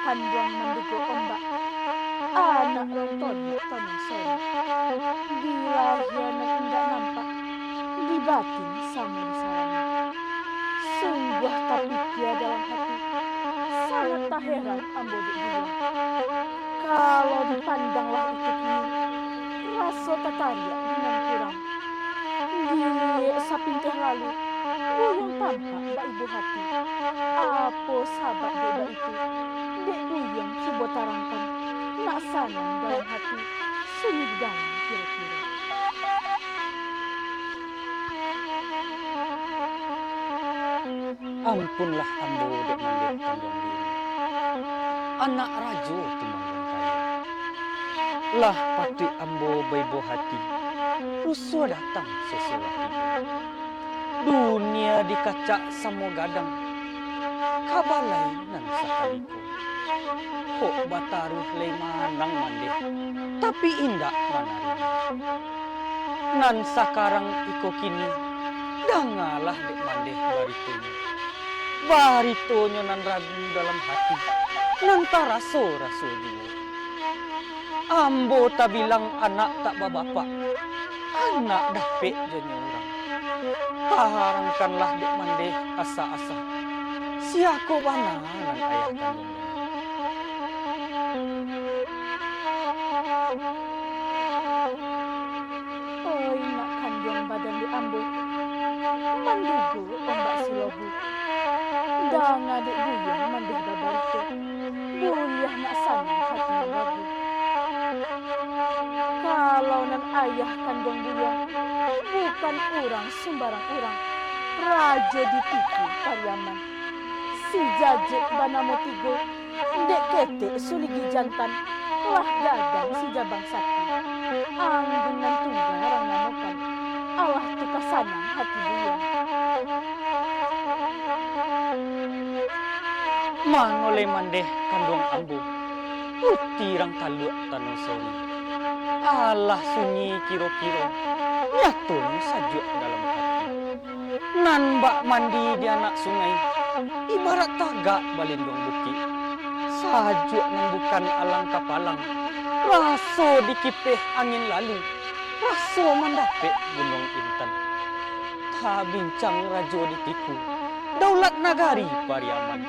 Handong mendugo ombak. Anak nonton tanong sore. Bila hiana indah nampak. Di batin sama di sarana. Sungguh tapi kia dalam hati. Sangat tak heran ambo dek bilang. Kalau dipandanglah itu kini. Raso tataria dengan kurang. Gili sapintih lalu. Buyong tampak mbak ibu hati. Apo sahabat beda itu. Dek buyong coba tarangkan. Nak sanang dalam hati. Sunyi dalam kira-kira. Ampunlah ambo dek mandek tanggung diri. Anak rajo tumanggung kaya. Lah pati ambo baibo hati. Rusuh datang sesuatu tiba. Dunia dikacak samo gadang. Kabalai nan sakaliko. Kok bataruh lei manang mandeh. Tapi indak manarina. Nan sakarang iko kini. Dangalah dek mandeh baritonyo. Baritonyo nan ragu dalam hati. Nan taraso-raso jiwa. Ambo tak bilang anak tak babapak. Anak dapet jonyo orang. Taharangkanlah dek mandeh asa-asa. Siako bana nan ayah kandung. Oi nak kandung badan di ambo. Mandugo ombak silobu. Dang adik buyang manduh babarito. Buliah nak sanang hati mengagu. Kalau nan ayah kandung buyang. Bukan orang sembarang orang. Raja ditiku Pariaman. Si jajek banamo tigo. Dek ketek suligi jantan. Lah gadang si jabang sakti. Anggungan tunggarang namokan. Allah tu kasanang hati buyang. Mangole mandeh kandung ambo. Utirang taluk tanong sori. Allah sunyi kiro-kiro. Nyatun sajuk dalam hati. Nan bak mandi di anak sungai. Ibarat tagak balindong bukit. Sajuk nan bukan alang kapalang. Raso dikipeh angin lalu. Raso mendapek gunung intan. Ta bincang rajo ditiku. Daulat nagari Pariaman.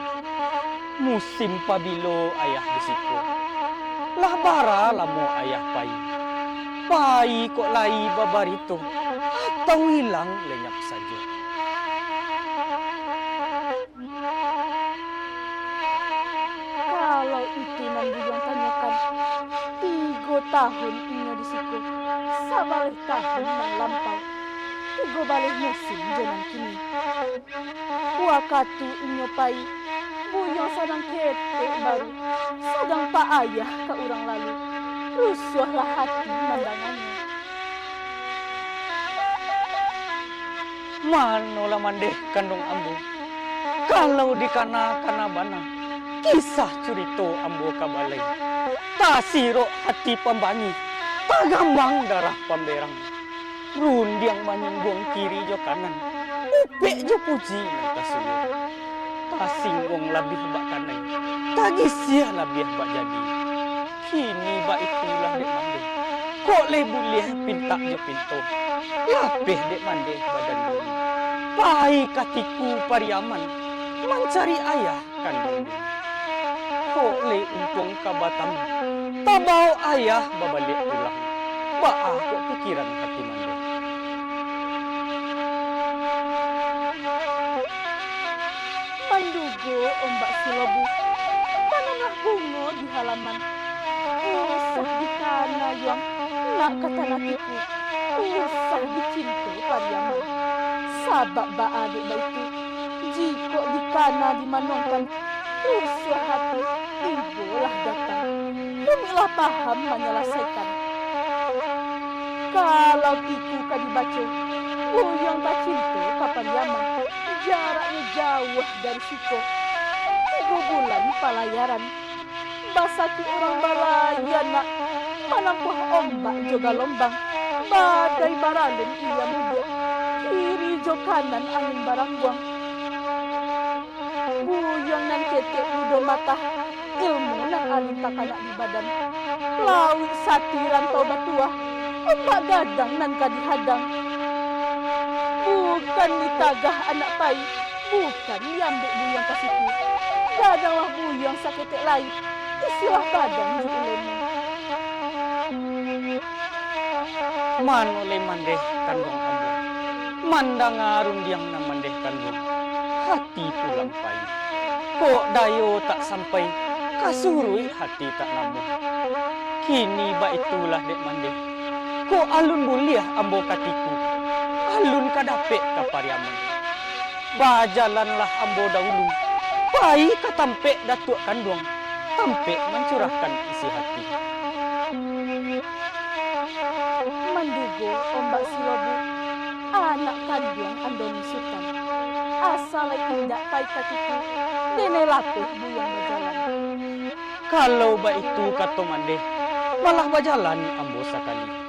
Musim pabilo ayah bisiko. Lah bara lamo ayah pai. Pai kok lai babarito. Atau hilang lenyap saja. Kalau itu nan buyang tanyakan. 3 tahun inyo di siku. Sabalih tahun nan lampau. 3 balih musim jalan kini. Wakatu inyo pai. Buyang sadang ketek baru. Sadang pak ayah ke orang lalu. Rusuhlah hati mandangannya. Manolah mandeh kandung ambo. Kalau di kana bana. Kisah cerita ambo kabalai. Tasiro hati pembanyi. Pagambang darah pemberang. Rundiang manyunggung kiri jo kanan. Upek jo puji nang kasuyo. Tasinggung labih bak kanai. Tagisya labih bak jadi. Kini bak itulah dek mandeh. Kok lebuliah pintak jo pintu. Lapeh dek mandeh badan bumi. Pai katiku Pariaman. Mencari ayah kandung. Kok le untung kabatam. Tabau ayah babalik pulang. Bak kok pikiran hati mandeh. Mandugo ombak silobu. Tanamlah bunga di halaman. Usah di kana yang nak kata natiku. Usah dicinta Pariaman. Sabak ba adik baitu. Jika di kana dimanongkan. Usah hati. Ibu lah datang. Bumilah paham menyelesaikan. Kalau tiku ka dibaca. Buyang tak cinta ka Pariaman. Jaraknya jauh dari situ. 3 bulan pelayaran. Basaki orang balaya nak. Menampah ombak juga lombang. Badai baralen ia muda. Kiri jo kanan angin barang buang. Buyang nan ketek udah mata. Ilmu kakanak di badan. Lawi satiran tobat tua, ombak gadang nan kadihadang. Bukan ditagah anak pai, bukan diambil buyang kasiku. Gadanglah buyang saketek lain, istilah badan di ulemu. Man oleh mandeh kandung ambo. Mandang arun diang na mandeh kandung. Hati pulang pai. Kok dayo tak sampai, kasurui hati tak namu. Kini ba itulah dek mandeh. Kok alun buliah ambo katiku. Alun kadapek kapariaman. Bajalanlah ambo dahulu. Pai katampek datuk kandung. Tampek mencurahkan isi hati. Mandugo ombak silobu, anak kandung Andoni Sultan. Asal indak pai katiku, dene lapeh buyang berjalan. Kalau ba itu kata mandeh, malah bajalan ambo sakali.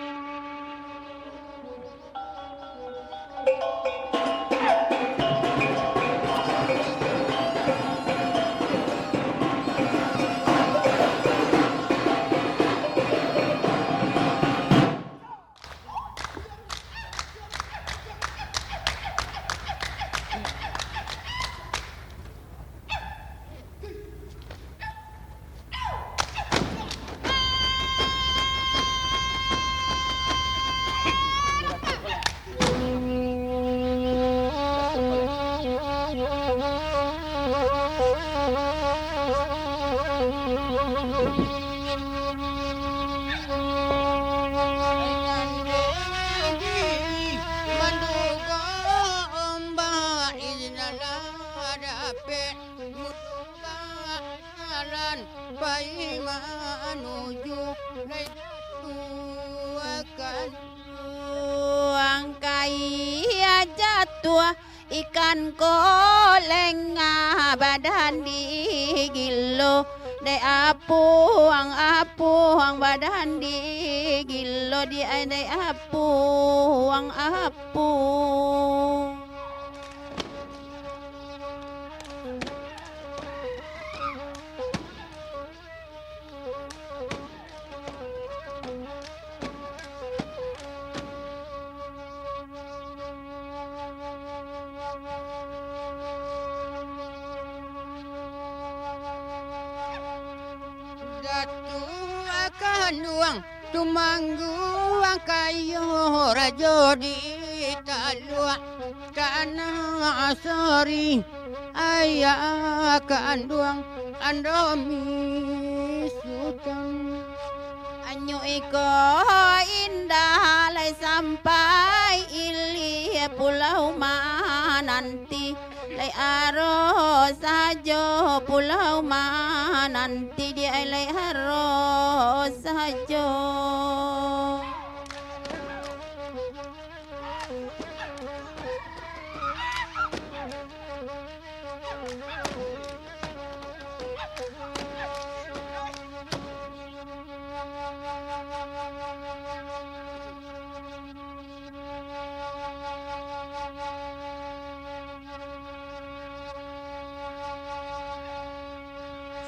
Pai menuju akan uang kaya jatuh ikan koleng badan di gilo de apuang badan di gilo di de apuang Datu akan uang tumanggu ang kayo rajo di talua kana sorry ayah kanduang andomi sultan anyo iko indah lai sampai ili pulau nanti lai aro sajo pulau nanti dia lai aro sajo.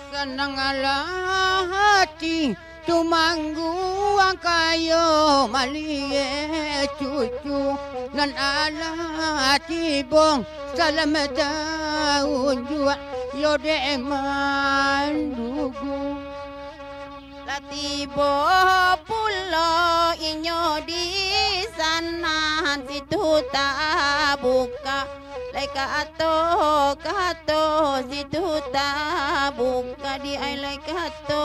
Senanglah hati tumanggu ang kayo malie cucu nan ala tibong salamat taon jua yode mandugo latibo pulo inyo di sanan situ tak buka lai kato situ tak buka di ai lai kato